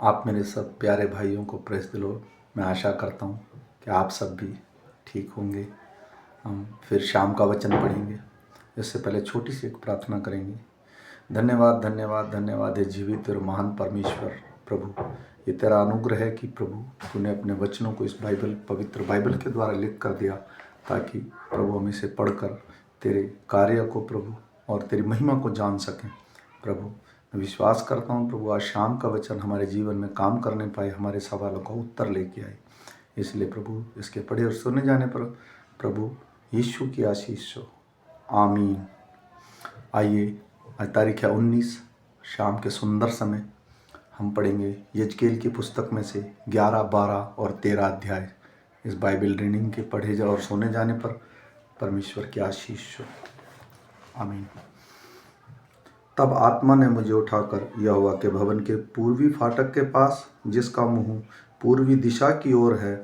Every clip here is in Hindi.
आप मेरे सब प्यारे भाइयों को प्रेस दिलो। मैं आशा करता हूँ कि आप सब भी ठीक होंगे। हम फिर शाम का वचन पढ़ेंगे। इससे पहले छोटी सी एक प्रार्थना करेंगे। धन्यवाद धन्यवाद धन्यवाद हे जीवित और महान परमेश्वर प्रभु, ये तेरा अनुग्रह है कि प्रभु तूने अपने वचनों को इस पवित्र बाइबल के द्वारा लिख कर दिया, ताकि प्रभु हम इसे पढ़कर तेरे कार्य को प्रभु और तेरी महिमा को जान सकें। प्रभु मैं विश्वास करता हूँ प्रभु आज शाम का वचन हमारे जीवन में काम करने पाए, हमारे सवालों का उत्तर लेके आए। इसलिए प्रभु इसके पढ़े और सुने जाने पर प्रभु यीशु की आशीष हो, आमीन। आइए आज तारीख है 19 शाम के सुंदर समय हम पढ़ेंगे यजकेल की पुस्तक में से 11, 12 और 13 अध्याय। इस बाइबल रीडिंग के पढ़े जा और सुने जाने पर परमेश्वर की आशीष हो, आमीन। तब आत्मा ने मुझे उठाकर यहोवा के भवन के पूर्वी फाटक के पास, जिसका मुंह पूर्वी दिशा की ओर है,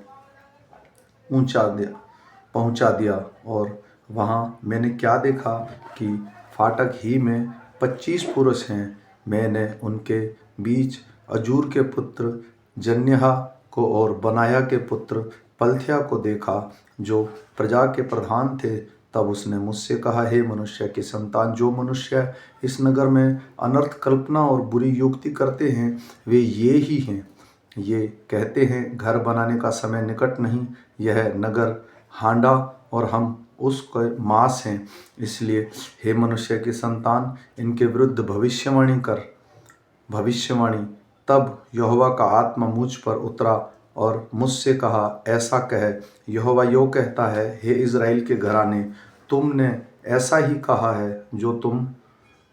पहुंचा दिया। और वहाँ मैंने क्या देखा कि फाटक ही में 25 पुरुष हैं। मैंने उनके बीच अजूर के पुत्र जन्याह को और बनाया के पुत्र पलथ्या को देखा, जो प्रजा के प्रधान थे। तब उसने मुझसे कहा, हे मनुष्य के संतान, जो मनुष्य इस नगर में अनर्थ कल्पना और बुरी युक्ति करते हैं वे ये ही हैं। ये कहते हैं, घर बनाने का समय निकट नहीं, यह नगर हांडा और हम उसके मांस हैं। इसलिए हे मनुष्य के संतान, इनके विरुद्ध भविष्यवाणी कर। भविष्यवाणी। तब यहोवा का आत्मा मुझ पर उतरा और मुझसे कहा, ऐसा कह, यहोवा यो कहता है, हे इज़राइल के घराने, तुमने ऐसा ही कहा है। जो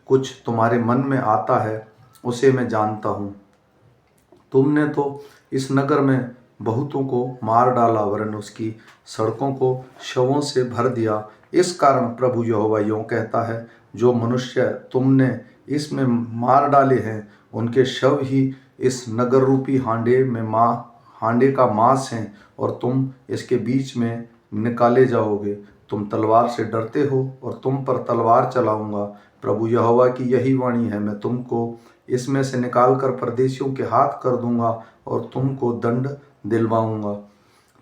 कुछ तुम्हारे मन में आता है उसे मैं जानता हूँ। तुमने तो इस नगर में बहुतों को मार डाला, वरन उसकी सड़कों को शवों से भर दिया। इस कारण प्रभु यहोवा यों कहता है, जो मनुष्य तुमने इसमें मार डाले हैं, उनके शव ही इस नगर रूपी हांडे का मांस हैं, और तुम इसके बीच में निकाले जाओगे। तुम तलवार से डरते हो और तुम पर तलवार चलाऊंगा। प्रभु यहोवा की यही वाणी है, मैं तुमको इसमें से निकालकर परदेशियों के हाथ कर दूंगा और तुमको दंड दिलवाऊंगा।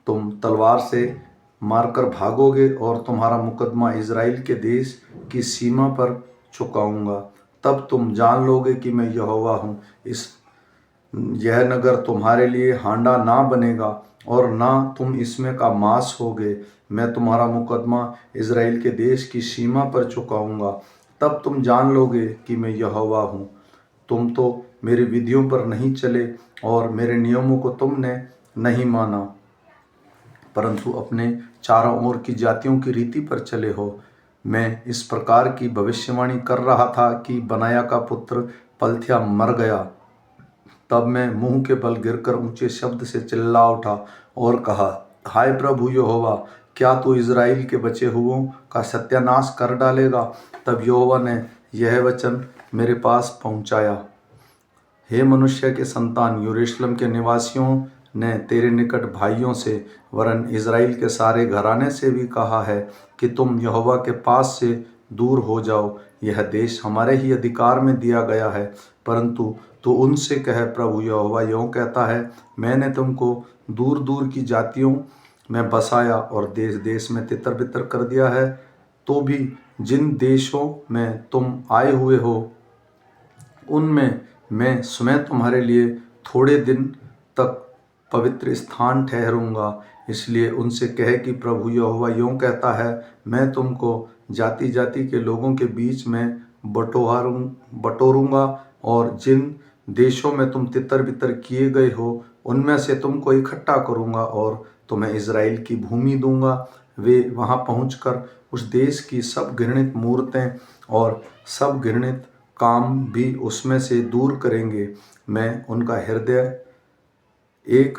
तुम तलवार से मारकर भागोगे और तुम्हारा मुकदमा इज़राइल के देश की सीमा पर चुकाऊंगा। तब तुम जान लोगे कि मैं यहोवा हूँ। यह नगर तुम्हारे लिए हांडा ना बनेगा और ना तुम इसमें का मांस होगे। मैं तुम्हारा मुकदमा इज़राइल के देश की सीमा पर चुकाऊंगा। तब तुम जान लोगे कि मैं यहोवा हूँ। तुम तो मेरी विधियों पर नहीं चले और मेरे नियमों को तुमने नहीं माना, परंतु अपने चारों ओर की जातियों की रीति पर चले हो। मैं इस प्रकार की भविष्यवाणी कर रहा था कि बनाया का पुत्र पलथ्या मर गया। तब मैं मुंह के बल गिरकर ऊंचे शब्द से चिल्ला उठा और कहा, हाय प्रभु यहोवा, क्या तू इज़राइल के बचे हुओं का सत्यानाश कर डालेगा? तब यहोवा ने यह वचन मेरे पास पहुंचाया, हे मनुष्य के संतान, यरूशलेम के निवासियों ने तेरे निकट भाइयों से, वरन इज़राइल के सारे घराने से भी कहा है कि तुम यहोवा के पास से दूर हो जाओ। यह देश हमारे ही अधिकार में दिया गया है। परंतु तू उनसे कह, प्रभु यहोवा यों कहता है, मैंने तुमको दूर दूर की जातियों में बसाया और देश देश में तितर बितर कर दिया है। तो भी जिन देशों में तुम आए हुए हो, उनमें मैं स्वयं तुम्हारे लिए थोड़े दिन तक पवित्र स्थान ठहरूंगा। इसलिए उनसे कहे कि प्रभु यहोवा यों कहता है, मैं तुमको जाति जाति के लोगों के बीच में बटोरूंगा और जिन देशों में तुम तितर बितर किए गए हो, उनमें से तुमको इकट्ठा करूंगा और तुम्हें इज़राइल की भूमि दूंगा। वे वहां पहुंचकर उस देश की सब घृणित मूर्तें और सब घृणित काम भी उसमें से दूर करेंगे। मैं उनका हृदय एक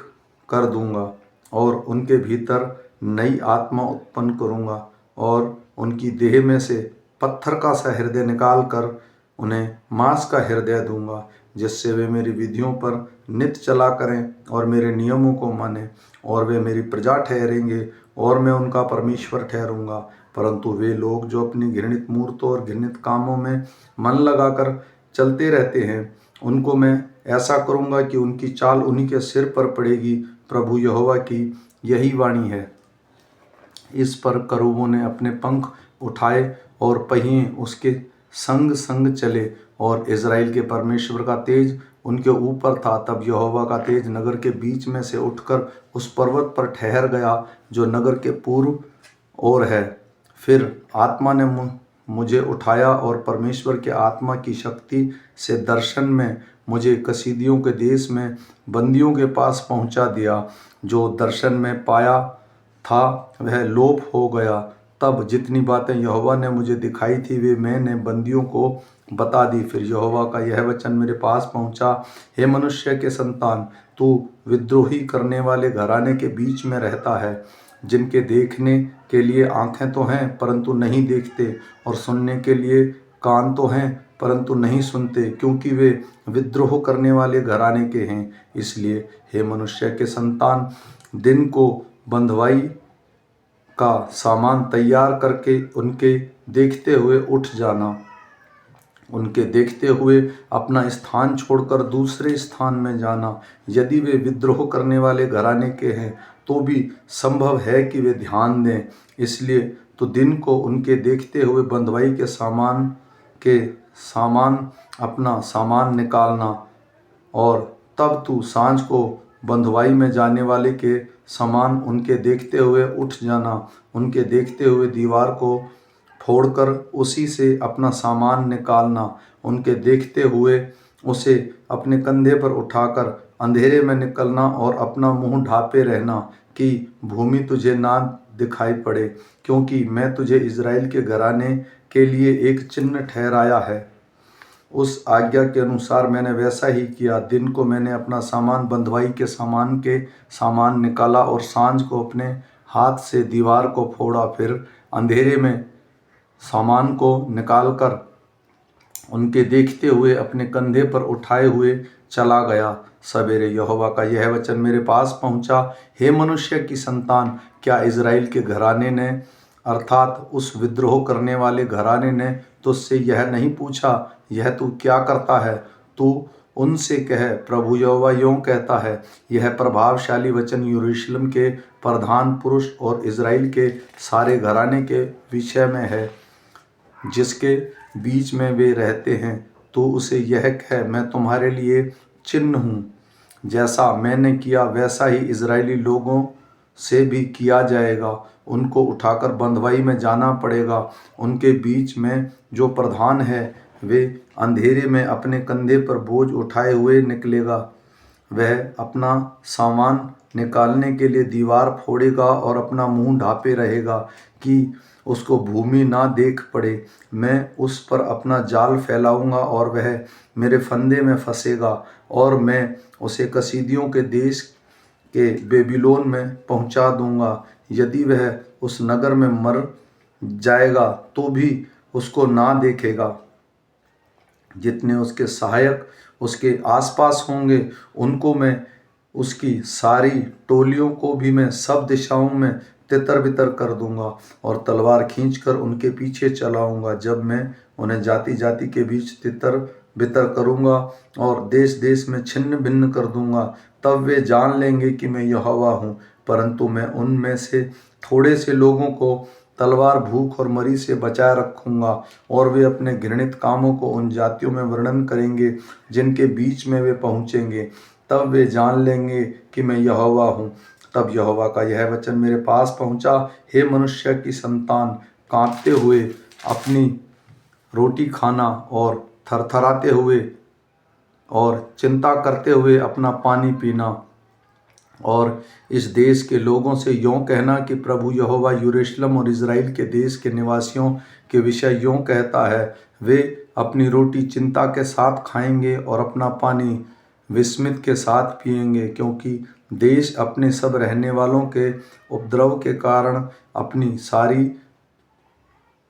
कर दूंगा और उनके भीतर नई आत्मा उत्पन्न करूंगा और उनकी देह में से पत्थर का सा हृदय निकाल कर उन्हें मांस का हृदय दूंगा, जिससे वे मेरी विधियों पर नित चला करें और मेरे नियमों को मानें, और वे मेरी प्रजा ठहरेंगे और मैं उनका परमेश्वर ठहरूंगा। परंतु वे लोग जो अपनी घृणित मूर्तों और घृणित कामों में मन लगाकर चलते रहते हैं उनको मैं ऐसा करूँगा कि उनकी चाल उन्हीं के सिर पर पड़ेगी। प्रभु यहोवा की यही वाणी है। इस पर करूबों ने अपने पंख उठाए और पहिए उसके संग संग चले, और इज़राइल के परमेश्वर का तेज उनके ऊपर था। तब यहोवा का तेज नगर के बीच में से उठकर उस पर्वत पर ठहर गया जो नगर के पूर्व ओर है। फिर आत्मा ने मुझे उठाया और परमेश्वर के आत्मा की शक्ति से दर्शन में मुझे कसीदियों के देश में बंदियों के पास पहुंचा दिया। जो दर्शन में पाया था वह लोप हो गया। तब जितनी बातें यहोवा ने मुझे दिखाई थी वे मैंने बंदियों को बता दी। फिर यहोवा का यह वचन मेरे पास पहुंचा, हे मनुष्य के संतान, तू विद्रोही करने वाले घराने के बीच में रहता है, जिनके देखने के लिए आंखें तो हैं परंतु नहीं देखते, और सुनने के लिए कान तो हैं परंतु नहीं सुनते, क्योंकि वे विद्रोह करने वाले घराने के हैं। इसलिए हे मनुष्य के संतान, दिन को बंधुआई का सामान तैयार करके उनके देखते हुए उठ जाना। उनके देखते हुए अपना स्थान छोड़कर दूसरे स्थान में जाना। यदि वे विद्रोह करने वाले घराने के हैं तो भी संभव है कि वे ध्यान दें। इसलिए तो दिन को उनके देखते हुए बंधुआई के सामान अपना सामान निकालना, और तब तू सांझ को बंधुआई में जाने वाले के समान उनके देखते हुए उठ जाना। उनके देखते हुए दीवार को फोड़कर उसी से अपना सामान निकालना। उनके देखते हुए उसे अपने कंधे पर उठाकर अंधेरे में निकलना और अपना मुंह ढांपे रहना कि भूमि तुझे ना दिखाई पड़े, क्योंकि मैं तुझे इज़राइल के घराने के लिए एक चिन्ह ठहराया है। उस आज्ञा के अनुसार मैंने वैसा ही किया। दिन को मैंने अपना सामान बंधुआई के सामान निकाला और सांझ को अपने हाथ से दीवार को फोड़ा। फिर अंधेरे में सामान को निकालकर उनके देखते हुए अपने कंधे पर उठाए हुए चला गया। सवेरे यहोवा का यह वचन मेरे पास पहुंचा, हे मनुष्य की संतान, क्या इज़राइल के घराने ने अर्थात उस विद्रोह करने वाले घराने ने तुझसे यह नहीं पूछा, यह तू क्या करता है? तू उनसे कह, प्रभु यहोवा यों कहता है, यह प्रभावशाली वचन यरूशलेम के प्रधान पुरुष और इज़राइल के सारे घराने के विषय में है, जिसके बीच में वे रहते हैं। तो उसे यह कह, मैं तुम्हारे लिए चिन्ह हूँ। जैसा मैंने किया वैसा ही इज़राइली लोगों से भी किया जाएगा। उनको उठाकर बंधुआई में जाना पड़ेगा। उनके बीच में जो प्रधान है वे अंधेरे में अपने कंधे पर बोझ उठाए हुए निकलेगा। वह अपना सामान निकालने के लिए दीवार फोड़ेगा और अपना मुंह ढांपे रहेगा कि उसको भूमि ना देख पड़े। मैं उस पर अपना जाल फैलाऊंगा और वह मेरे फंदे में फंसेगा, और मैं उसे कसीदियों के देश के बेबीलोन में पहुंचा दूंगा। यदि वह उस नगर में मर जाएगा तो भी उसको ना देखेगा। जितने उसके सहायक उसके आसपास होंगे उनको मैं, उसकी सारी टोलियों को भी मैं सब दिशाओं में तितर बितर कर दूंगा और तलवार खींचकर उनके पीछे चलाऊंगा। जब मैं उन्हें जाति जाति के बीच तितर बितर करूंगा और देश देश में छिन्न भिन्न कर दूंगा, तब वे जान लेंगे कि मैं यहोवा हूँ। परंतु मैं उनमें से थोड़े से लोगों को तलवार, भूख और मरी से बचाए रखूंगा, और वे अपने घृणित कामों को उन जातियों में वर्णन करेंगे जिनके बीच में वे पहुँचेंगे। तब वे जान लेंगे कि मैं यहोवा हूँ। तब यहोवा का यह वचन मेरे पास पहुँचा, हे मनुष्य की संतान, काँपते हुए अपनी रोटी खाना और थरथराते हुए और चिंता करते हुए अपना पानी पीना, और इस देश के लोगों से यों कहना कि प्रभु यहोवा यरूशलेम और इज़राइल के देश के निवासियों के विषय यों कहता है, वे अपनी रोटी चिंता के साथ खाएंगे और अपना पानी विस्मित के साथ पिएंगे, क्योंकि देश अपने सब रहने वालों के उपद्रव के कारण अपनी सारी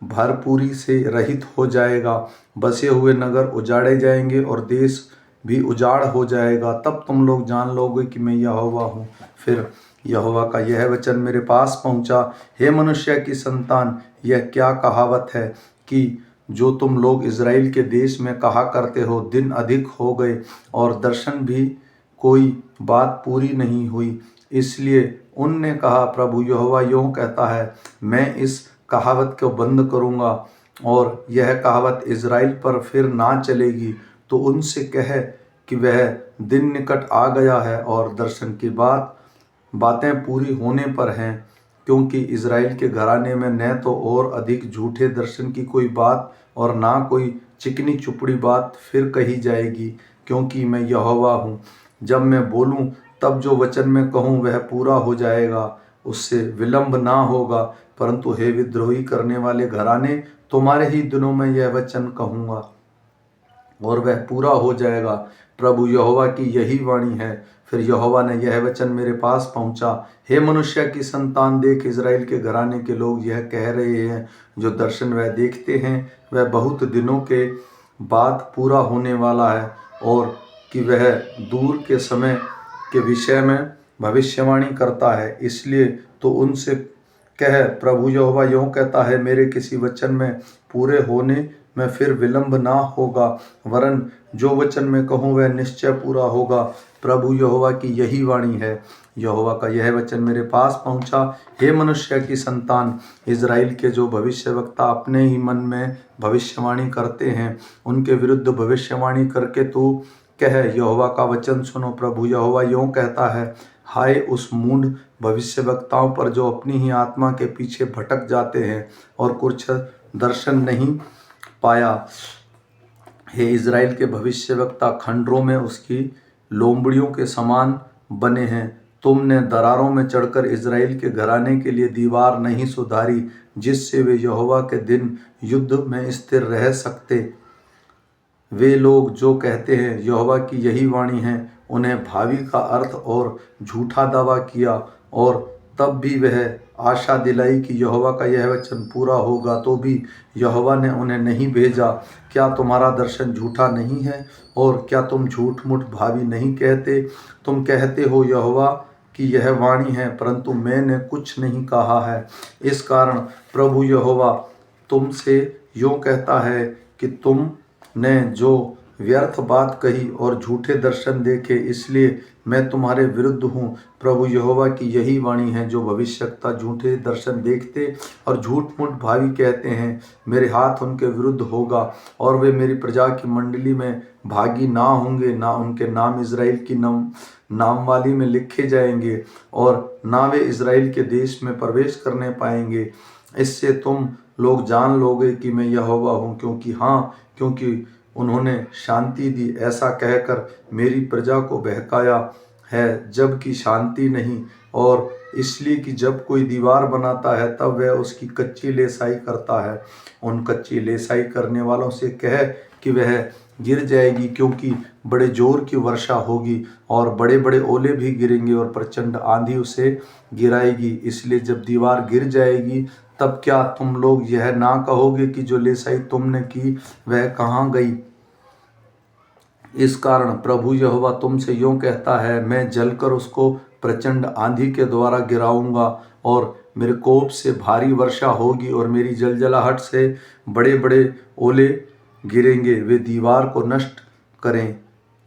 भरपूरी से रहित हो जाएगा। बसे हुए नगर उजाड़े जाएंगे और देश भी उजाड़ हो जाएगा। तब तुम लोग जान लोगे कि मैं यहोवा हूँ। फिर यहोवा का यह वचन मेरे पास पहुँचा, हे मनुष्य की संतान, यह क्या कहावत है कि जो तुम लोग इज़राइल के देश में कहा करते हो, दिन अधिक हो गए और दर्शन भी कोई बात पूरी नहीं हुई। इसलिए उनने कहा, प्रभु यहोवा यूँ कहता है, मैं इस कहावत को बंद करूँगा और यह कहावत इज़राइल पर फिर ना चलेगी। तो उनसे कह कि वह दिन निकट आ गया है और दर्शन की बातें पूरी होने पर हैं, क्योंकि इज़राइल के घराने में न तो और अधिक झूठे दर्शन की कोई बात और ना कोई चिकनी चुपड़ी बात फिर कही जाएगी, क्योंकि मैं यहोवा हूँ। जब मैं बोलूँ तब जो वचन मैं कहूँ वह पूरा हो जाएगा, उससे विलंब ना होगा। परंतु हे विद्रोही करने वाले घराने, तुम्हारे ही दिनों में यह वचन कहूँगा और वह पूरा हो जाएगा। प्रभु यहोवा की यही वाणी है। फिर यहोवा ने यह वचन मेरे पास पहुंचा, हे मनुष्य की संतान, देख इज़राइल के घराने के लोग यह कह रहे हैं, जो दर्शन वह देखते हैं वह बहुत दिनों के बाद पूरा होने वाला है, और कि वह दूर के समय के विषय में भविष्यवाणी करता है। इसलिए तो उनसे कह, प्रभु यहोवा यूँ कहता है, मेरे किसी वचन में पूरे होने में फिर विलंब ना होगा, वरन जो वचन मैं कहूँ वह निश्चय पूरा होगा। प्रभु यहोवा की यही वाणी है। यहोवा का यह वचन मेरे पास पहुँचा, हे मनुष्य की संतान, इज़राइल के जो भविष्यवक्ता अपने ही मन में भविष्यवाणी करते हैं, उनके विरुद्ध भविष्यवाणी करके तू कह, यहोवा का वचन सुनो। प्रभु यहोवा यूँ कहता है, हाय उस मूढ़ भविष्यवक्ताओं पर जो अपनी ही आत्मा के पीछे भटक जाते हैं और कुछ दर्शन नहीं पाया। हे इज़राइल के भविष्यवक्ता, खंडरों में उसकी लोमड़ियों के समान बने हैं। तुमने दरारों में चढ़कर इज़राइल के घराने के लिए दीवार नहीं सुधारी, जिससे वे यहोवा के दिन युद्ध में स्थिर रह सकते। वे लोग जो कहते हैं यहोवा की यही वाणी है, उन्हें भावी का अर्थ और झूठा दावा किया, और तब भी वह आशा दिलाई कि यहोवा का यह वचन पूरा होगा, तो भी यहोवा ने उन्हें नहीं भेजा। क्या तुम्हारा दर्शन झूठा नहीं है, और क्या तुम झूठ मूठ भावी नहीं कहते? तुम कहते हो यहोवा की यह वाणी है, परंतु मैंने कुछ नहीं कहा है। इस कारण प्रभु यहोवा तुमसे यूँ कहता है कि तुमने जो व्यर्थ बात कही और झूठे दर्शन देखे, इसलिए मैं तुम्हारे विरुद्ध हूँ। प्रभु यहोवा की यही वाणी है, जो भविष्यवक्ता झूठे दर्शन देखते और झूठ मूठ भावी कहते हैं, मेरे हाथ उनके विरुद्ध होगा और वे मेरी प्रजा की मंडली में भागी ना होंगे, ना उनके नाम इज़राइल की नामवाली में लिखे जाएंगे, और ना वे इज़राइल के देश में प्रवेश करने पाएंगे। इससे तुम लोग जान लोगे कि मैं यहोवा हूँ, क्योंकि उन्होंने शांति दी, ऐसा कहकर मेरी प्रजा को बहकाया है, जबकि शांति नहीं। और इसलिए कि जब कोई दीवार बनाता है तब वह उसकी कच्ची लेसाई करता है। उन कच्ची लेसाई करने वालों से कह कि वह गिर जाएगी, क्योंकि बड़े जोर की वर्षा होगी और बड़े बड़े ओले भी गिरेंगे और प्रचंड आंधी उसे गिराएगी। इसलिए जब दीवार गिर जाएगी तब क्या तुम लोग यह ना कहोगे कि जो लेसाई तुमने की वह कहाँ गई? इस कारण प्रभु यहोवा तुमसे यूँ कहता है, मैं जलकर उसको प्रचंड आंधी के द्वारा गिराऊंगा, और मेरे कोप से भारी वर्षा होगी और मेरी जलजलाहट से बड़े बड़े ओले गिरेंगे, वे दीवार को नष्ट करें।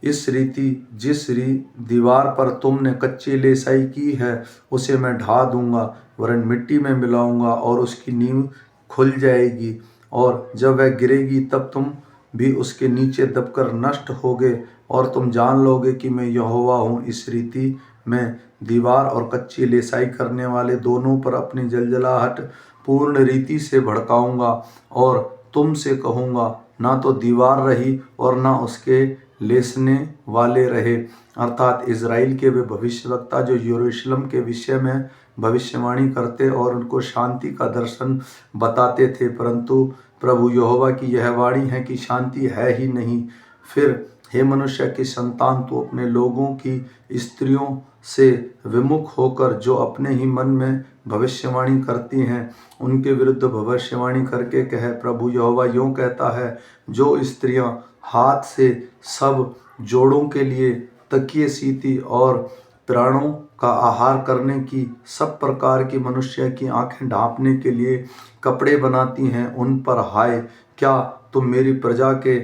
इस रीति जिस दीवार पर तुमने कच्ची लेसाई की है उसे मैं ढा दूंगा, वरन मिट्टी में मिलाऊंगा और उसकी नींव खुल जाएगी, और जब वह गिरेगी तब तुम भी उसके नीचे दबकर नष्ट होगे, और तुम जान लोगे कि मैं यहोवा हूँ। इस रीति मैं दीवार और कच्ची लेसाई करने वाले दोनों पर अपनी जलजलाहट पूर्ण रीति से भड़काऊंगा, और तुमसे कहूँगा, ना तो दीवार रही और ना उसके लेसने वाले रहे। अर्थात इज़राइल के वे भविष्यवक्ता जो यरूशलेम के विषय में भविष्यवाणी करते और उनको शांति का दर्शन बताते थे, परंतु प्रभु यहोवा की यह वाणी है कि शांति है ही नहीं। फिर हे मनुष्य की संतान, तू अपने लोगों की स्त्रियों से विमुख होकर जो अपने ही मन में भविष्यवाणी करती हैं, उनके विरुद्ध भविष्यवाणी करके कह, प्रभु यहोवा यूँ कहता है, जो स्त्रियां हाथ से सब जोड़ों के लिए तकिए सीती और प्राणों का आहार करने की सब प्रकार की मनुष्य की आंखें ढांपने के लिए कपड़े बनाती हैं, उन पर हाय, क्या तुम मेरी प्रजा के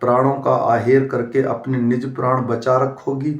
प्राणों का आहेर करके अपने निज प्राण बचा रखोगी?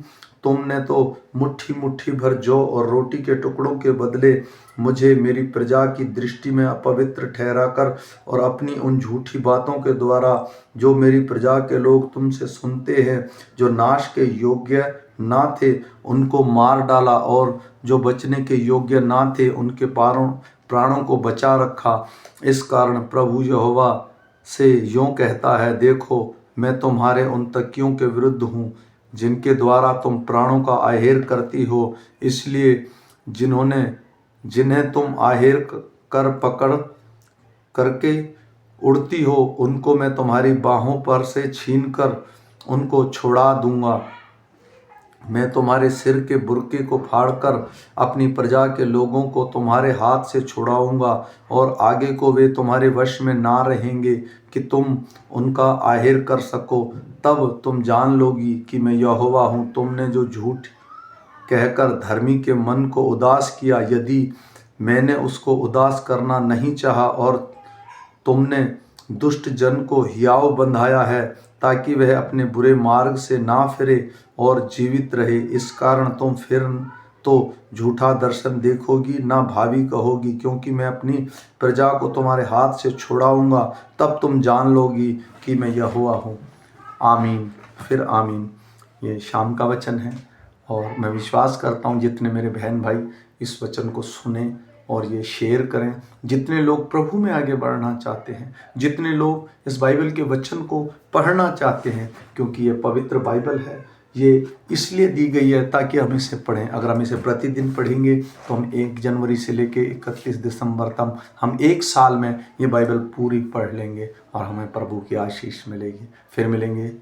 तुमने तो मुट्ठी मुट्ठी भर जौ और रोटी के टुकड़ों के बदले मुझे मेरी प्रजा की दृष्टि में अपवित्र ठहराकर और अपनी उन झूठी बातों के द्वारा जो मेरी प्रजा के लोग तुमसे सुनते हैं, जो नाश के योग्य ना थे, उनको मार डाला, और जो बचने के योग्य ना थे उनके प्राणों को बचा रखा। इस कारण प्रभु यहोवा से यूँ कहता है, देखो मैं तुम्हारे उन तकियों के विरुद्ध हूँ जिनके द्वारा तुम प्राणों का आहेर करती हो, इसलिए जिन्हें तुम आहेर कर पकड़ करके उड़ती हो, उनको मैं तुम्हारी बाहों पर से छीनकर उनको छुड़ा दूंगा। मैं तुम्हारे सिर के बुर्के को फाड़कर अपनी प्रजा के लोगों को तुम्हारे हाथ से छुड़ाऊंगा, और आगे को वे तुम्हारे वश में ना रहेंगे कि तुम उनका आहेर कर सको। तब तुम जान लोगी कि मैं यहोवा हूँ। तुमने जो झूठ कहकर धर्मी के मन को उदास किया, यदि मैंने उसको उदास करना नहीं चाहा, और तुमने दुष्ट जन को हियाव बंधाया है ताकि वह अपने बुरे मार्ग से ना फिरे और जीवित रहे, इस कारण तुम फिर तो झूठा दर्शन देखोगी ना भावी कहोगी, क्योंकि मैं अपनी प्रजा को तुम्हारे हाथ से छुड़ाऊंगा। तब तुम जान लोगी कि मैं यहोवा हूँ। आमीन, फिर आमीन। ये शाम का वचन है, और मैं विश्वास करता हूँ जितने मेरे बहन भाई इस वचन को सुने और ये शेयर करें, जितने लोग प्रभु में आगे बढ़ना चाहते हैं, जितने लोग इस बाइबल के वचन को पढ़ना चाहते हैं, क्योंकि ये पवित्र बाइबल है, ये इसलिए दी गई है ताकि हम इसे पढ़ें। अगर हम इसे प्रतिदिन पढ़ेंगे तो हम 1 जनवरी से लेकर 31 दिसंबर तक हम 1 साल में ये बाइबल पूरी पढ़ लेंगे और हमें प्रभु की आशीष मिलेगी। फिर मिलेंगे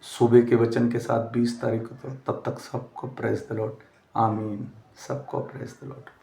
सुबह के वचन के साथ 20 तारीख को। तब तक सबको प्रेज द लॉर्ड। आमीन। सबको प्रेज द लॉर्ड।